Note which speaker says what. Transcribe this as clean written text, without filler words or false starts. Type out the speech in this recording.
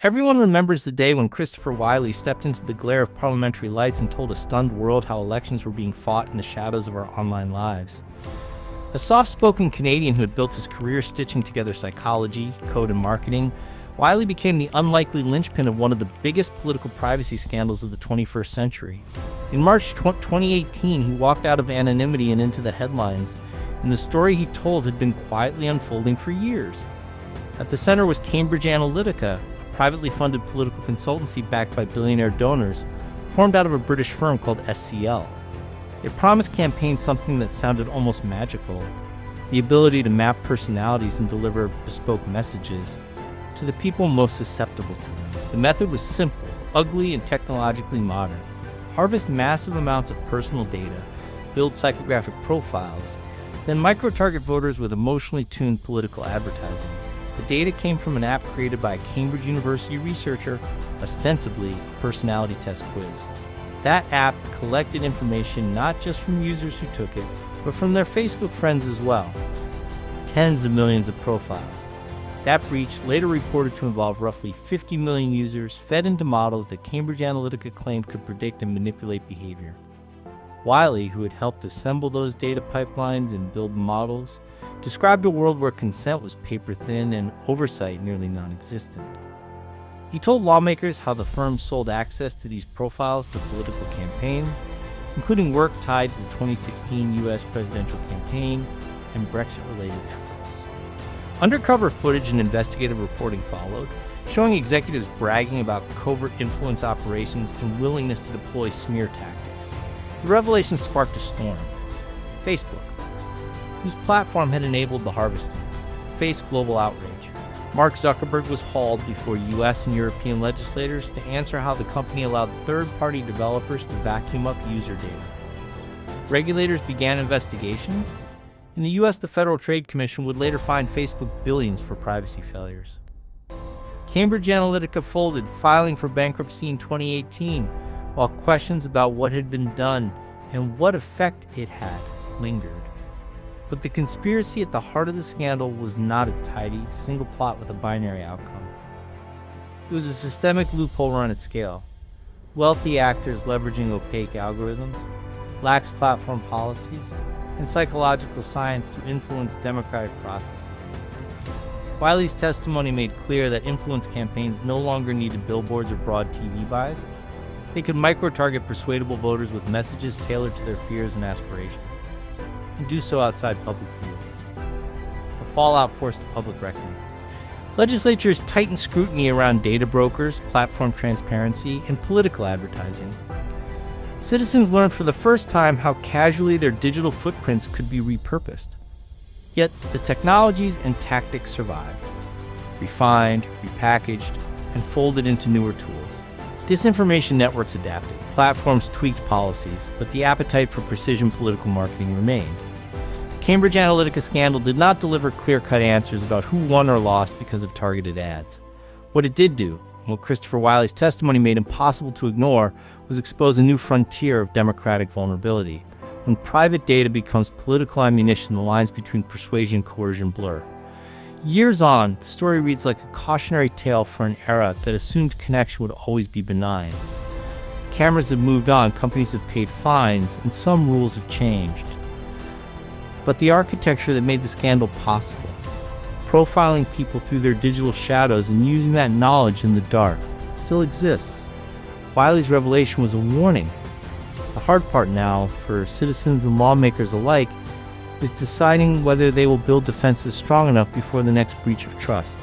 Speaker 1: Everyone remembers the day when Christopher Wylie stepped into the glare of parliamentary lights and told a stunned world how elections were being fought in the shadows of our online lives. A soft-spoken Canadian who had built his career stitching together psychology, code, and marketing, Wylie became the unlikely linchpin of one of the biggest political privacy scandals of the 21st century. In March 2018, he walked out of anonymity and into the headlines, and the story he told had been quietly unfolding for years. At the center was Cambridge Analytica, a privately funded political consultancy backed by billionaire donors, formed out of a British firm called SCL. It promised campaigns something that sounded almost magical: the ability to map personalities and deliver bespoke messages to the people most susceptible to them. The method was simple, ugly, and technologically modern. Harvest massive amounts of personal data, build psychographic profiles, then micro-target voters with emotionally tuned political advertising. The data came from an app created by a Cambridge University researcher, ostensibly a personality test quiz. That app collected information not just from users who took it, but from their Facebook friends as well. Tens of millions of profiles. That breach, later reported to involve roughly 50 million users, fed into models that Cambridge Analytica claimed could predict and manipulate behavior. Wylie, who had helped assemble those data pipelines and build models, described a world where consent was paper-thin and oversight nearly non-existent. He told lawmakers how the firm sold access to these profiles to political campaigns, including work tied to the 2016 U.S. presidential campaign and Brexit-related efforts. Undercover footage and investigative reporting followed, showing executives bragging about covert influence operations and willingness to deploy smear tactics. The revelation sparked a storm. Facebook, whose platform had enabled the harvesting, faced global outrage. Mark Zuckerberg was hauled before U.S. and European legislators to answer how the company allowed third-party developers to vacuum up user data. Regulators began investigations. In the U.S., the Federal Trade Commission would later fine Facebook billions for privacy failures. Cambridge Analytica folded, filing for bankruptcy in 2018, while questions about what had been done and what effect it had lingered. But the conspiracy at the heart of the scandal was not a tidy, single plot with a binary outcome. It was a systemic loophole run at scale. Wealthy actors leveraging opaque algorithms, lax platform policies, and psychological science to influence democratic processes. Wylie's testimony made clear that influence campaigns no longer needed billboards or broad TV buys. They could micro-target persuadable voters with messages tailored to their fears and aspirations, and do so outside public view. The fallout forced a public reckoning. Legislatures tightened scrutiny around data brokers, platform transparency, and political advertising. Citizens learned for the first time how casually their digital footprints could be repurposed. Yet the technologies and tactics survived, refined, repackaged, and folded into newer tools. Disinformation networks adapted, platforms tweaked policies, but the appetite for precision political marketing remained. The Cambridge Analytica scandal did not deliver clear-cut answers about who won or lost because of targeted ads. What it did do, and what Christopher Wylie's testimony made impossible to ignore, was expose a new frontier of democratic vulnerability. When private data becomes political ammunition, the lines between persuasion and coercion blur. Years on, the story reads like a cautionary tale for an era that assumed connection would always be benign. Cameras have moved on, companies have paid fines, and some rules have changed. But the architecture that made the scandal possible, profiling people through their digital shadows and using that knowledge in the dark, still exists. Wylie's revelation was a warning. The hard part now, for citizens and lawmakers alike, is deciding whether they will build defenses strong enough before the next breach of trust.